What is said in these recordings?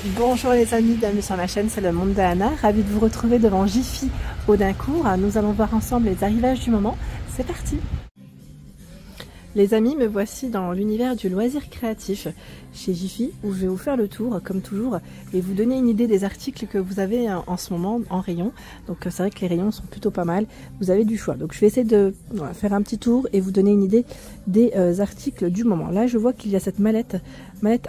Bonjour les amis, bienvenue sur ma chaîne, c'est le monde de Anna. Ravie de vous retrouver devant Jiffy Audincourt. Nous allons voir ensemble les arrivages du moment. C'est parti! Les amis, me voici dans l'univers du loisir créatif chez Jiffy, où je vais vous faire le tour, comme toujours, et vous donner une idée des articles que vous avez en ce moment en rayon. Donc c'est vrai que les rayons sont plutôt pas mal, vous avez du choix. Donc je vais essayer de faire un petit tour et vous donner une idée des articles du moment. Là je vois qu'il y a cette mallette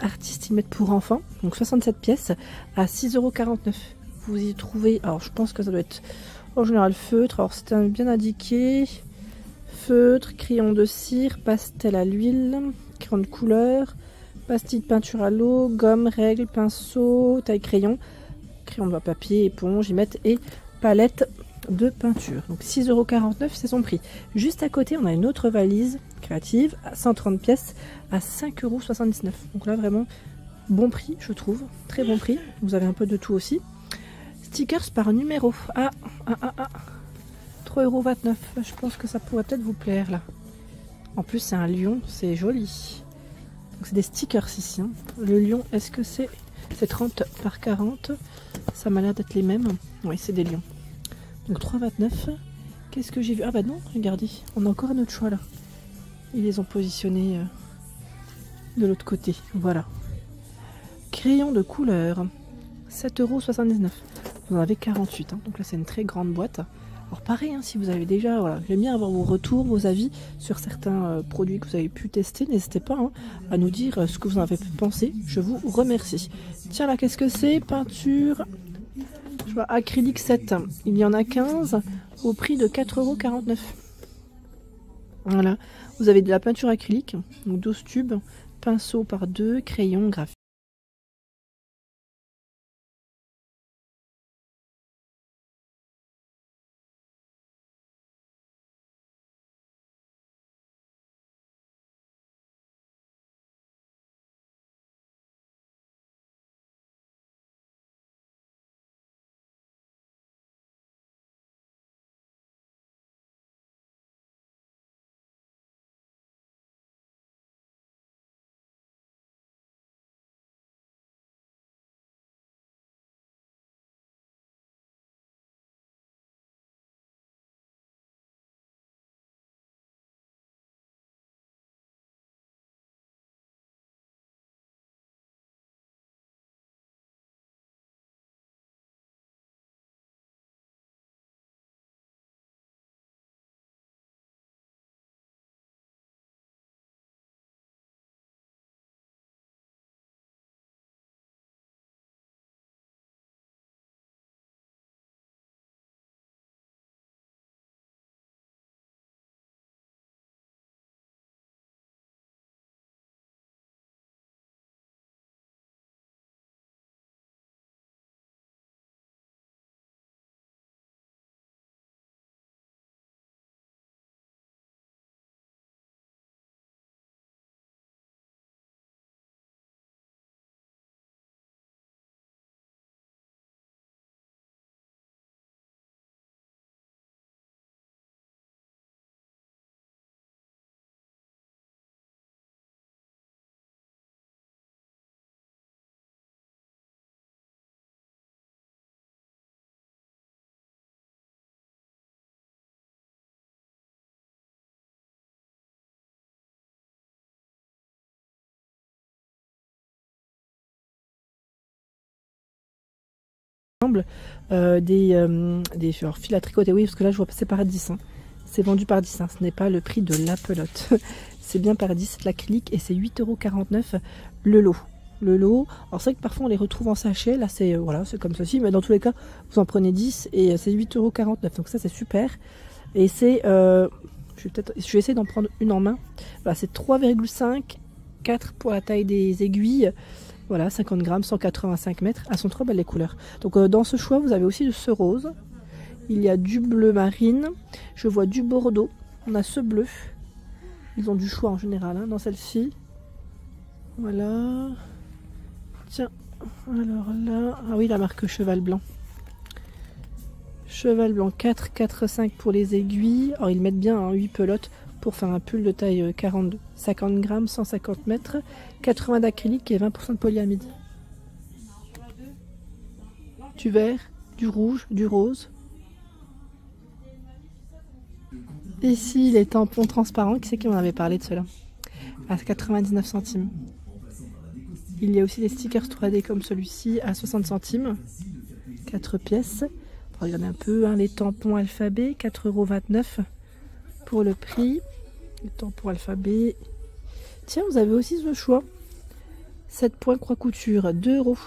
artiste pour enfants, donc 67 pièces à 6,49 €. Vous y trouvez, alors je pense que ça doit être en général feutre, alors c'est bien indiqué. Feutre, crayon de cire, pastel à l'huile, crayon de couleur, pastille de peinture à l'eau, gomme, règle, pinceau, taille crayon, crayon de papier, éponge, y mettre et palette de peinture. Donc 6,49 €, c'est son prix. Juste à côté, on a une autre valise créative à 130 pièces à 5,79 €. Donc là, vraiment bon prix, je trouve. Très bon prix. Vous avez un peu de tout aussi. Stickers par numéro. 3,29 €. Je pense que ça pourrait peut-être vous plaire là. En plus, c'est un lion, c'est joli. Donc c'est des stickers ici. Hein. Le lion, est-ce que c'est 30 par 40? Ça m'a l'air d'être les mêmes. Oui, c'est des lions. Donc 3,29 €. Qu'est-ce que j'ai vu? Ah bah non, regardez, on a encore un autre choix là. Ils les ont positionnés de l'autre côté. Voilà. Crayon de couleur, 7,79 €. Vous en avez 48. Hein. Donc là, c'est une très grande boîte. Alors pareil, hein, si vous avez déjà, voilà, j'aime bien avoir vos retours, vos avis sur certains produits que vous avez pu tester. N'hésitez pas à nous dire ce que vous en avez pensé. Je vous remercie. Tiens là, qu'est-ce que c'est? Peinture, je vois, acrylique 7. Il y en a 15 au prix de 4,49 €. Voilà, vous avez de la peinture acrylique, donc 12 tubes, pinceau par 2, crayon, graphite. Des fils à tricoter, oui, parce que là je vois passer par 10. Hein. C'est vendu par 10, hein. Ce n'est pas le prix de la pelote. C'est bien par 10, c'est de l'acrylique et c'est 8,49 € le lot. Le lot, alors c'est vrai que parfois on les retrouve en sachet, là c'est voilà, c'est comme ceci, mais dans tous les cas vous en prenez 10 et c'est 8,49 €, donc ça c'est super. Et c'est, je vais essayer d'en prendre une en main. Voilà, c'est 3,5, 4 pour la taille des aiguilles. Voilà, 50 grammes, 185 mètres. Elles sont trop belles les couleurs. Donc dans ce choix, vous avez aussi ce rose. Il y a du bleu marine. Je vois du bordeaux. On a ce bleu. Ils ont du choix en général hein, dans celle-ci. Voilà. Tiens, alors là... Ah oui, la marque Cheval Blanc. Cheval Blanc 4, 4, 5 pour les aiguilles. Alors ils mettent bien hein, 8 pelotes pour faire un pull de taille 42. 50 grammes, 150 mètres. 80 d'acrylique et 20% de polyamide. du vert, du rouge, du rose. Ici, les tampons transparents, qui c'est qui m'en avait parlé de cela? À 99 centimes. Il y a aussi des stickers 3D comme celui-ci à 60 centimes. 4 pièces. Regardez un peu, hein, les tampons alphabet, 4,29 € pour le prix. Les tampons alphabet. Tiens, vous avez aussi ce choix. 7 points croix couture, 2 €.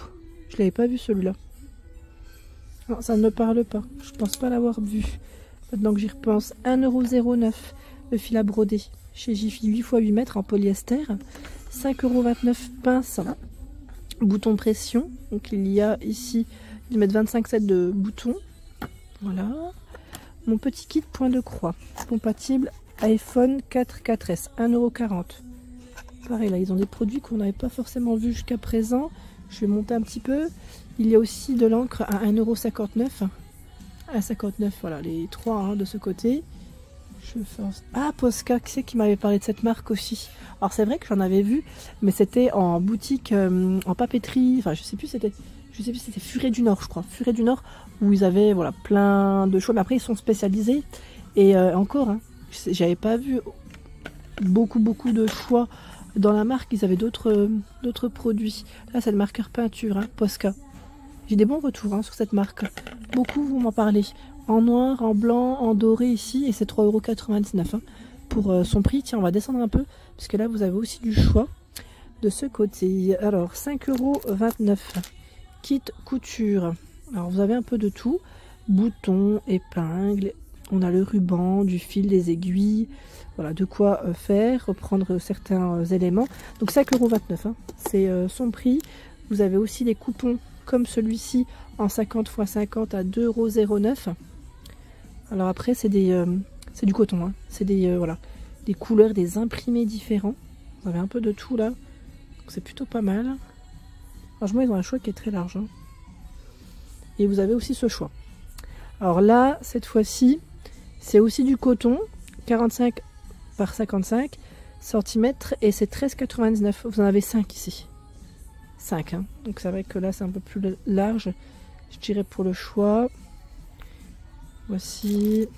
Je l'avais pas vu celui-là. Non, ça ne me parle pas. Je pense pas l'avoir vu. Maintenant que j'y repense, 1,09 € le fil à broder chez Jiffy, 8 x 8 mètres en polyester. 5,29 € pince, bouton pression. Donc il y a ici, ils mettent 25 sets de boutons. Voilà. Mon petit kit point de croix, compatible iPhone 4 4S, 1,40 €. Pareil, là, ils ont des produits qu'on n'avait pas forcément vus jusqu'à présent. Je vais monter un petit peu. Il y a aussi de l'encre à 1,59 €. À 59, voilà, les trois hein, de ce côté. Je force. Ah, Posca, qui c'est qui m'avait parlé de cette marque aussi? Alors c'est vrai que j'en avais vu, mais c'était en boutique, en papeterie. Enfin, je sais plus, c'était Furet du Nord, je crois. Furet du Nord, où ils avaient voilà plein de choses. Mais après, ils sont spécialisés. Et encore, hein, j'avais pas vu beaucoup de choix dans la marque. Ils avaient d'autres produits. Là, c'est le marqueur peinture, hein, Posca. J'ai des bons retours hein, sur cette marque. Beaucoup vont m'en parler. En noir, en blanc, en doré ici. Et c'est 3,99 € hein, pour son prix. Tiens, on va descendre un peu. Parce que là, vous avez aussi du choix de ce côté. Alors, 5,29 €. Kit couture. Alors, vous avez un peu de tout. Boutons, épingles. On a le ruban, du fil, des aiguilles. Voilà, de quoi faire, reprendre certains éléments. Donc, 5,29 € hein, c'est son prix. Vous avez aussi des coupons comme celui-ci en 50 x 50 à 2,09 €. Alors après c'est du coton, hein. C'est voilà, des couleurs, des imprimés différents. Vous avez un peu de tout là, c'est plutôt pas mal. Franchement ils ont un choix qui est très large. Hein. Et vous avez aussi ce choix. Alors là cette fois-ci c'est aussi du coton, 45 par 55 cm et c'est 13,99 €. Vous en avez 5 ici. 5 hein. Donc c'est vrai que là c'est un peu plus large, je dirais pour le choix. Voici,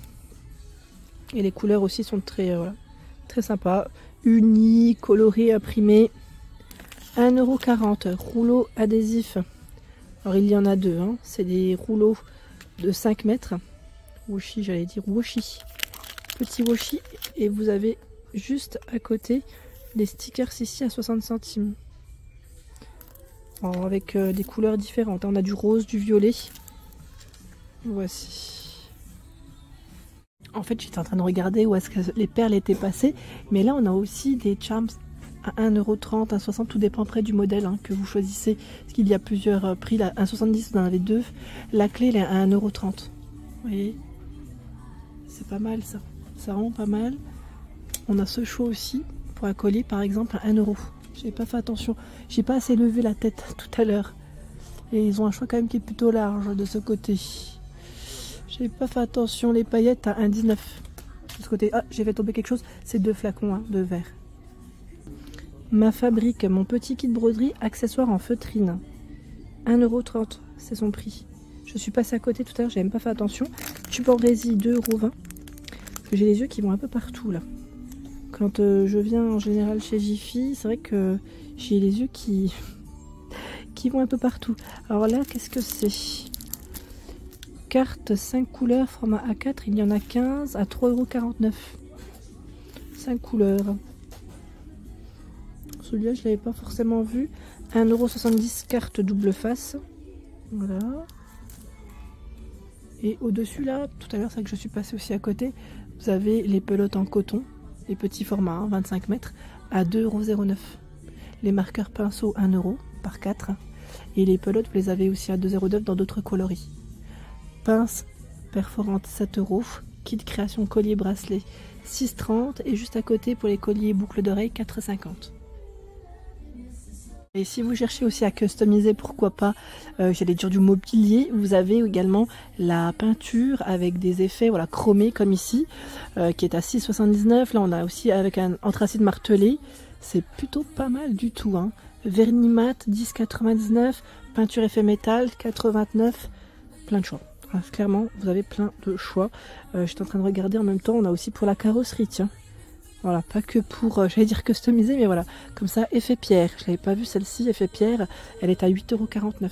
et les couleurs aussi sont très voilà, très sympas, unis, colorés, imprimés. 1,40 €, rouleau adhésif. Alors il y en a deux hein. C'est des rouleaux de 5 mètres, washi, j'allais dire washi, petit washi, et vous avez juste à côté les stickers ici à 60 centimes. Alors, avec des couleurs différentes. On a du rose, du violet. Voici. En fait, j'étais en train de regarder où est-ce que les perles étaient passées. Mais là, on a aussi des charms à 1,30 €, 1,60 €. Tout dépend près du modèle hein, que vous choisissez. Parce qu'il y a plusieurs prix. Là, 1,70 €, vous en avez deux. La clé, elle est à 1,30 €. Vous voyez? C'est pas mal ça. C'est vraiment pas mal. On a ce choix aussi pour un collier, par exemple, à 1 €. J'ai pas fait attention, j'ai pas assez levé la tête tout à l'heure. Et ils ont un choix quand même qui est plutôt large de ce côté. J'ai pas fait attention, les paillettes à 1,19 € de ce côté. Ah, j'ai fait tomber quelque chose, c'est 2 flacons hein, de verre. Ma fabrique, mon petit kit broderie, accessoire en feutrine. 1,30 €, c'est son prix. Je suis passée à côté tout à l'heure, j'ai même pas fait attention. Tube en résille, 2,20 €. Parce que j'ai les yeux qui vont un peu partout là. Quand je viens en général chez Jiffy, c'est vrai que j'ai les yeux qui vont un peu partout. Alors là, qu'est-ce que c'est? Carte 5 couleurs, format A4, il y en a 15 à 3,49 €. 5 couleurs. Celui-là, je ne l'avais pas forcément vu. 1,70 € carte double face. Voilà. Et au-dessus là, tout à l'heure, c'est vrai que je suis passée aussi à côté, vous avez les pelotes en coton. Les petits formats, hein, 25 mètres, à 2,09 €. Les marqueurs pinceaux, 1 € par 4. Et les pelotes, vous les avez aussi à 2,09 € dans d'autres coloris. Pince perforante, 7 €. Kit création collier bracelet, 6,30 €. Et juste à côté, pour les colliers boucles d'oreilles, 4,50 €. Et si vous cherchez aussi à customiser, pourquoi pas, j'allais dire du mobilier, vous avez également la peinture avec des effets voilà, chromés comme ici, qui est à 6,79 €. Là on a aussi avec un anthracite martelé, c'est plutôt pas mal du tout. Hein. Vernis mat, 10,99 €, peinture effet métal, 4,29 €. plein de choix. Clairement, vous avez plein de choix. Je suis en train de regarder en même temps, on a aussi pour la carrosserie, tiens. Voilà, pas que pour, j'allais dire customiser, mais voilà, comme ça, effet pierre. Je l'avais pas vu celle-ci, effet pierre, elle est à 8,49 €.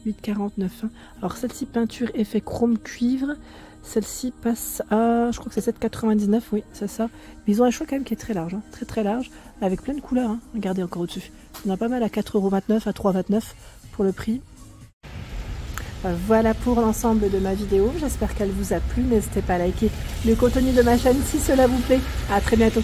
8,49 €. Hein. Alors celle-ci, peinture, effet chrome cuivre. Celle-ci passe à, je crois que c'est 7,99 €, oui, c'est ça. Mais ils ont un choix quand même qui est très large, hein, très très large, avec plein de couleurs. Hein. Regardez encore au-dessus. On a pas mal à 4,29 €, à 3,29 € pour le prix. Voilà pour l'ensemble de ma vidéo, j'espère qu'elle vous a plu, n'hésitez pas à liker le contenu de ma chaîne si cela vous plaît, à très bientôt.